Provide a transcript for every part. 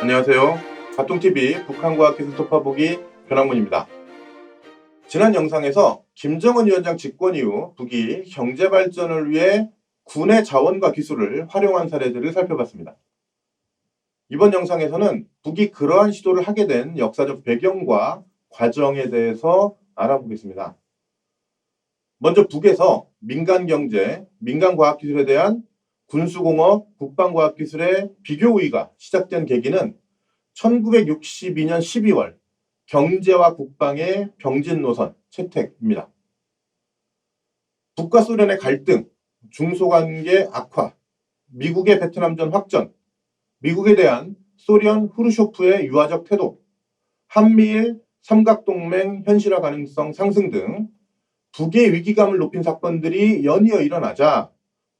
안녕하세요. 가통TV 북한과학기술 톱파보기 변학문입니다. 지난 영상에서 김정은 위원장 집권 이후 북이 경제발전을 위해 군의 자원과 기술을 활용한 사례들을 살펴봤습니다. 이번 영상에서는 북이 그러한 시도를 하게 된 역사적 배경과 과정에 대해서 알아보겠습니다. 먼저 북에서 민간경제, 민간과학기술에 대한 군수공업, 국방과학기술의 비교 우위가 시작된 계기는 1962년 12월 경제와 국방의 병진 노선 채택입니다. 북과 소련의 갈등, 중소관계 악화, 미국의 베트남전 확전, 미국에 대한 소련 후르쇼프의 유화적 태도, 한미일 삼각동맹 현실화 가능성 상승 등 북의 위기감을 높인 사건들이 연이어 일어나자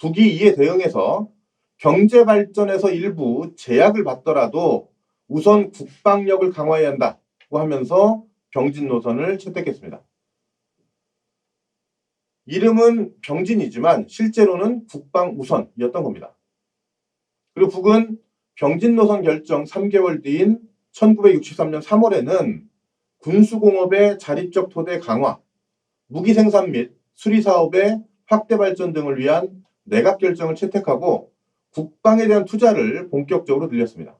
북이 이에 대응해서 경제 발전에서 일부 제약을 받더라도 우선 국방력을 강화해야 한다고 하면서 병진 노선을 채택했습니다. 이름은 병진이지만 실제로는 국방 우선이었던 겁니다. 그리고 북은 병진 노선 결정 3개월 뒤인 1963년 3월에는 군수공업의 자립적 토대 강화, 무기 생산 및 수리 사업의 확대 발전 등을 위한 내각 결정을 채택하고 국방에 대한 투자를 본격적으로 늘렸습니다.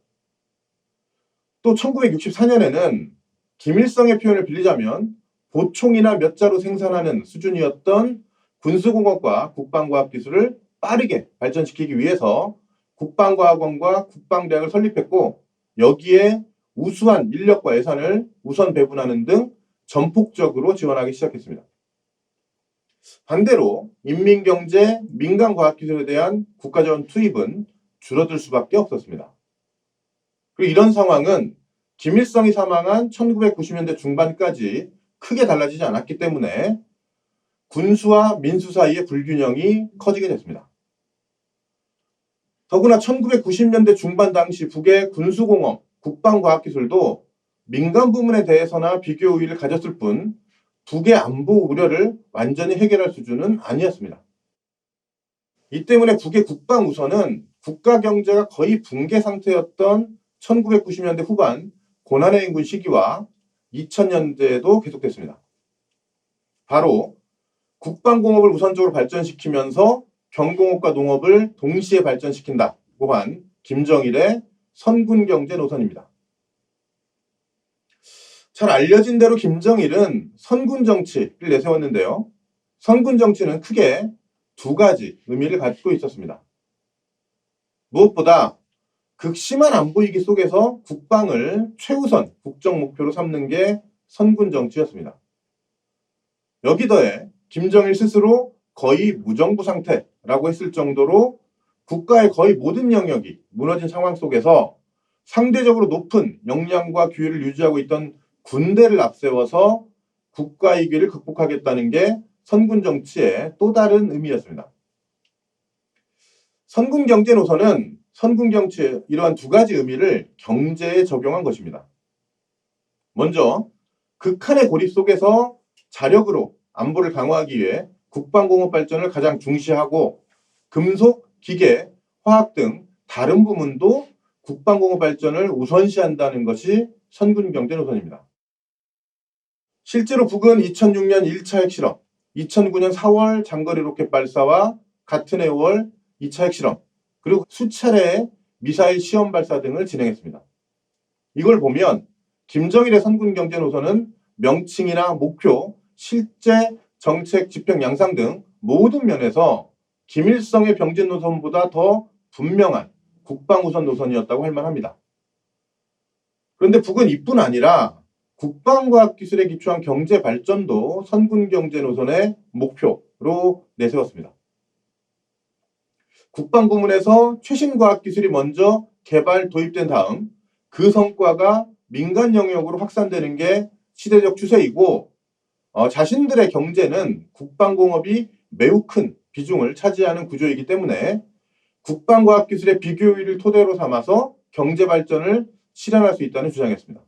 또 1964년에는 김일성의 표현을 빌리자면 보총이나 몇 자로 생산하는 수준이었던 군수공업과 국방과학기술을 빠르게 발전시키기 위해서 국방과학원과 국방대학을 설립했고 여기에 우수한 인력과 예산을 우선 배분하는 등 전폭적으로 지원하기 시작했습니다. 반대로 인민경제, 민간과학기술에 대한 국가자원 투입은 줄어들 수밖에 없었습니다. 그리고 이런 상황은 김일성이 사망한 1990년대 중반까지 크게 달라지지 않았기 때문에 군수와 민수 사이의 불균형이 커지게 됐습니다. 더구나 1990년대 중반 당시 북의 군수공업, 국방과학기술도 민간 부문에 대해서나 비교 우위를 가졌을 뿐 북의 안보 우려를 완전히 해결할 수준은 아니었습니다. 이 때문에 북의 국방 우선은 국가 경제가 거의 붕괴 상태였던 1990년대 후반 고난의 인군 시기와 2000년대에도 계속됐습니다. 바로 국방공업을 우선적으로 발전시키면서 경공업과 농업을 동시에 발전시킨다고 한 김정일의 선군경제 노선입니다. 잘 알려진 대로 김정일은 선군정치를 내세웠는데요. 선군정치는 크게 두 가지 의미를 갖고 있었습니다. 무엇보다 극심한 안보위기 속에서 국방을 최우선 국정 목표로 삼는 게 선군정치였습니다. 여기 더해 김정일 스스로 거의 무정부 상태라고 했을 정도로 국가의 거의 모든 영역이 무너진 상황 속에서 상대적으로 높은 역량과 규율을 유지하고 있던 군대를 앞세워서 국가 위기를 극복하겠다는 게 선군정치의 또 다른 의미였습니다. 선군경제 노선은 선군정치의 이러한 두 가지 의미를 경제에 적용한 것입니다. 먼저 극한의 고립 속에서 자력으로 안보를 강화하기 위해 국방공업 발전을 가장 중시하고 금속, 기계, 화학 등 다른 부문도 국방공업 발전을 우선시한다는 것이 선군경제 노선입니다. 실제로 북은 2006년 1차 핵실험, 2009년 4월 장거리 로켓 발사와 같은 해 5월 2차 핵실험, 그리고 수차례의 미사일 시험 발사 등을 진행했습니다. 이걸 보면 김정일의 선군경제 노선은 명칭이나 목표, 실제 정책 집행 양상 등 모든 면에서 김일성의 병진 노선보다 더 분명한 국방우선 노선이었다고 할 만합니다. 그런데 북은 이뿐 아니라 국방과학기술에 기초한 경제 발전도 선군경제 노선의 목표로 내세웠습니다. 국방 부문에서 최신 과학기술이 먼저 개발, 도입된 다음 그 성과가 민간 영역으로 확산되는 게 시대적 추세이고 자신들의 경제는 국방공업이 매우 큰 비중을 차지하는 구조이기 때문에 국방과학기술의 비교율을 토대로 삼아서 경제 발전을 실현할 수 있다는 주장이었습니다.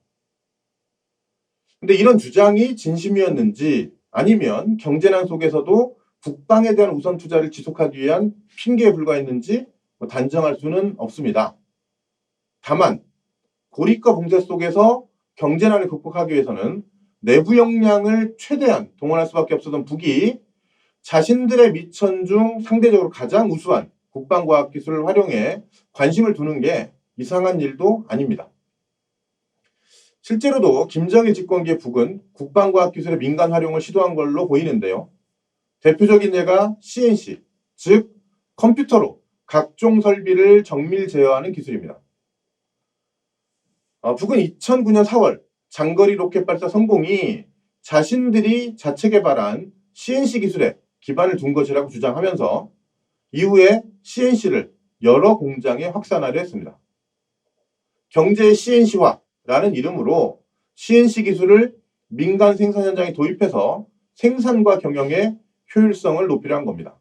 근데 이런 주장이 진심이었는지 아니면 경제난 속에서도 국방에 대한 우선 투자를 지속하기 위한 핑계에 불과했는지 단정할 수는 없습니다. 다만 고립과 봉쇄 속에서 경제난을 극복하기 위해서는 내부 역량을 최대한 동원할 수밖에 없었던 북이 자신들의 미천 중 상대적으로 가장 우수한 국방과학기술을 활용해 관심을 두는 게 이상한 일도 아닙니다. 실제로도 김정일 집권기의 북은 국방과학기술의 민간 활용을 시도한 걸로 보이는데요. 대표적인 예가 CNC, 즉 컴퓨터로 각종 설비를 정밀 제어하는 기술입니다. 북은 2009년 4월 장거리 로켓 발사 성공이 자신들이 자체 개발한 CNC 기술에 기반을 둔 것이라고 주장하면서 이후에 CNC를 여러 공장에 확산하려 했습니다. 경제 CNC화라는 이름으로 CNC 기술을 민간 생산 현장에 도입해서 생산과 경영의 효율성을 높이려 한 겁니다.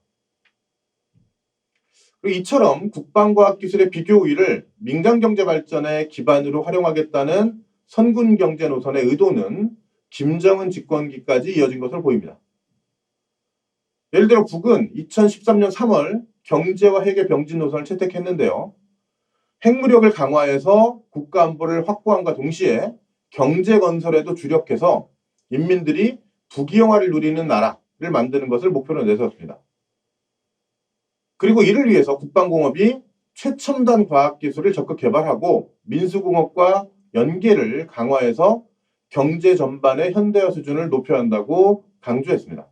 그리고 이처럼 국방과학기술의 비교 우위를 민간 경제 발전의 기반으로 활용하겠다는 선군 경제 노선의 의도는 김정은 집권기까지 이어진 것으로 보입니다. 예를 들어 북은 2013년 3월 경제와 핵의 병진 노선을 채택했는데요. 핵무력을 강화해서 국가안보를 확보함과 동시에 경제 건설에도 주력해서 인민들이 부귀영화를 누리는 나라를 만드는 것을 목표로 내세웠습니다. 그리고 이를 위해서 국방공업이 최첨단 과학기술을 적극 개발하고 민수공업과 연계를 강화해서 경제 전반의 현대화 수준을 높여야 한다고 강조했습니다.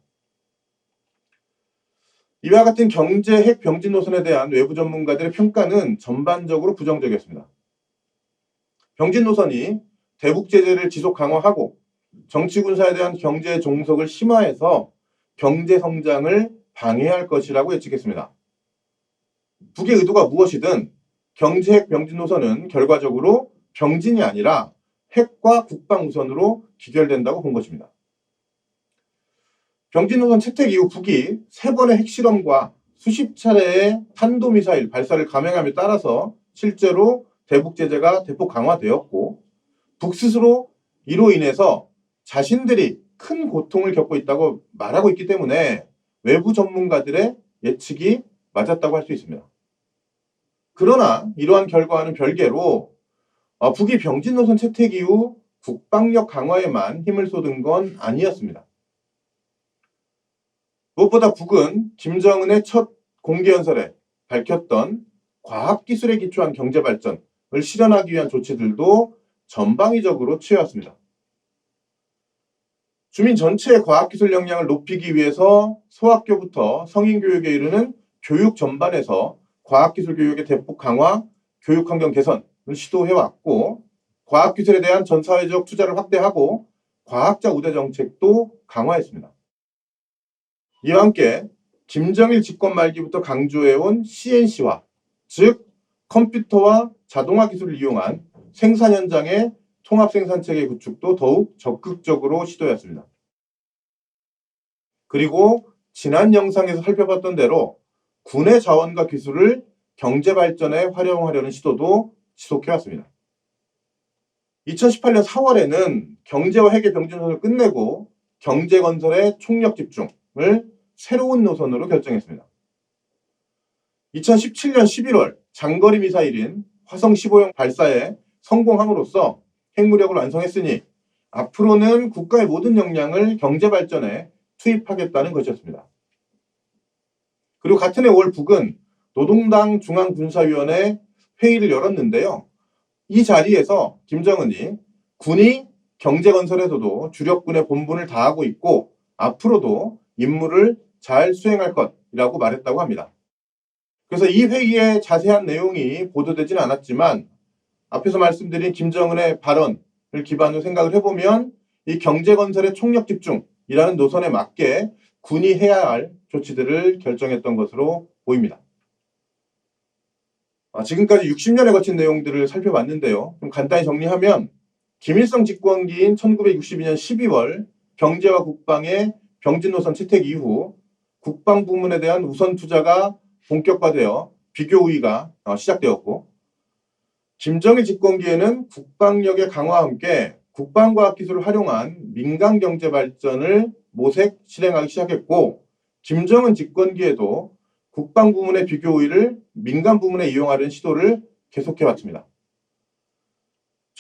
이와 같은 경제 핵 병진 노선에 대한 외부 전문가들의 평가는 전반적으로 부정적이었습니다. 병진 노선이 대북 제재를 지속 강화하고 정치 군사에 대한 경제 종속을 심화해서 경제 성장을 방해할 것이라고 예측했습니다. 북의 의도가 무엇이든 경제 핵 병진 노선은 결과적으로 병진이 아니라 핵과 국방 우선으로 기결된다고 본 것입니다. 병진 노선 채택 이후 북이 3번의 핵실험과 수십 차례의 탄도미사일 발사를 감행함에 따라서 실제로 대북 제재가 대폭 강화되었고 북 스스로 이로 인해서 자신들이 큰 고통을 겪고 있다고 말하고 있기 때문에 외부 전문가들의 예측이 맞았다고 할 수 있습니다. 그러나 이러한 결과와는 별개로 북이 병진 노선 채택 이후 국방력 강화에만 힘을 쏟은 건 아니었습니다. 무엇보다 북은 김정은의 첫 공개연설에 밝혔던 과학기술에 기초한 경제발전을 실현하기 위한 조치들도 전방위적으로 취해왔습니다. 주민 전체의 과학기술 역량을 높이기 위해서 소학교부터 성인교육에 이르는 교육 전반에서 과학기술 교육의 대폭 강화, 교육환경 개선을 시도해왔고 과학기술에 대한 전 사회적 투자를 확대하고 과학자 우대 정책도 강화했습니다. 이와 함께 김정일 집권 말기부터 강조해온 CNC화, 즉 컴퓨터와 자동화 기술을 이용한 생산 현장의 통합 생산체계 구축도 더욱 적극적으로 시도했습니다. 그리고 지난 영상에서 살펴봤던 대로 군의 자원과 기술을 경제 발전에 활용하려는 시도도 지속해왔습니다. 2018년 4월에는 경제와 핵의 병진노선을 끝내고 경제 건설에 총력 집중을 새로운 노선으로 결정했습니다. 2017년 11월 장거리 미사일인 화성 15형 발사에 성공함으로써 핵무력을 완성했으니 앞으로는 국가의 모든 역량을 경제 발전에 투입하겠다는 것이었습니다. 그리고 같은 해 5월 북은 노동당 중앙군사위원회 회의를 열었는데요. 이 자리에서 김정은이 군이 경제 건설에서도 주력군의 본분을 다하고 있고 앞으로도 임무를 잘 수행할 것이라고 말했다고 합니다. 그래서 이 회의의 자세한 내용이 보도되지는 않았지만 앞에서 말씀드린 김정은의 발언을 기반으로 생각을 해보면 이 경제 건설의 총력 집중이라는 노선에 맞게 군이 해야 할 조치들을 결정했던 것으로 보입니다. 지금까지 60년에 거친 내용들을 살펴봤는데요. 좀 간단히 정리하면 김일성 집권기인 1962년 12월 경제와 국방의 병진 노선 채택 이후 국방 부문에 대한 우선 투자가 본격화되어 비교 우위가 시작되었고 김정일 집권기에는 국방력의 강화와 함께 국방과학 기술을 활용한 민간 경제 발전을 모색 실행하기 시작했고 김정은 집권기에도 국방 부문의 비교 우위를 민간 부문에 이용하려는 시도를 계속해왔습니다.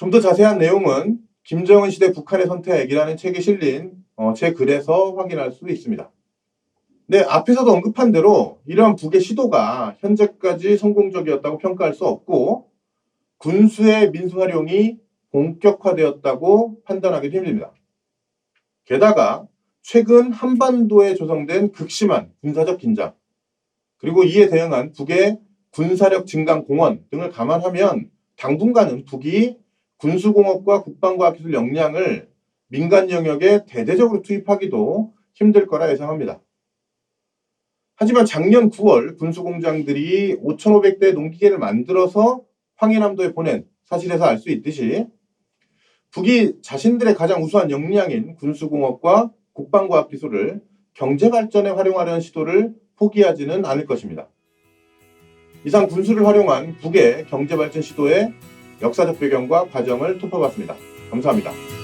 좀 더 자세한 내용은 김정은 시대 북한의 선택이라는 책에 실린 제 글에서 확인할 수 있습니다. 네, 앞에서도 언급한 대로 이러한 북의 시도가 현재까지 성공적이었다고 평가할 수 없고 군수의 민수 활용이 본격화되었다고 판단하기도 힘듭니다. 게다가 최근 한반도에 조성된 극심한 군사적 긴장, 그리고 이에 대응한 북의 군사력 증강 공언 등을 감안하면 당분간은 북이 군수공업과 국방과학기술 역량을 민간 영역에 대대적으로 투입하기도 힘들 거라 예상합니다. 하지만 작년 9월 군수공장들이 5,500대 농기계를 만들어서 황해남도에 보낸 사실에서 알 수 있듯이 북이 자신들의 가장 우수한 역량인 군수공업과 국방과학기술을 경제발전에 활용하려는 시도를 포기하지는 않을 것입니다. 이상 군수를 활용한 북의 경제발전 시도의 역사적 배경과 과정을 짚어봤습니다. 감사합니다.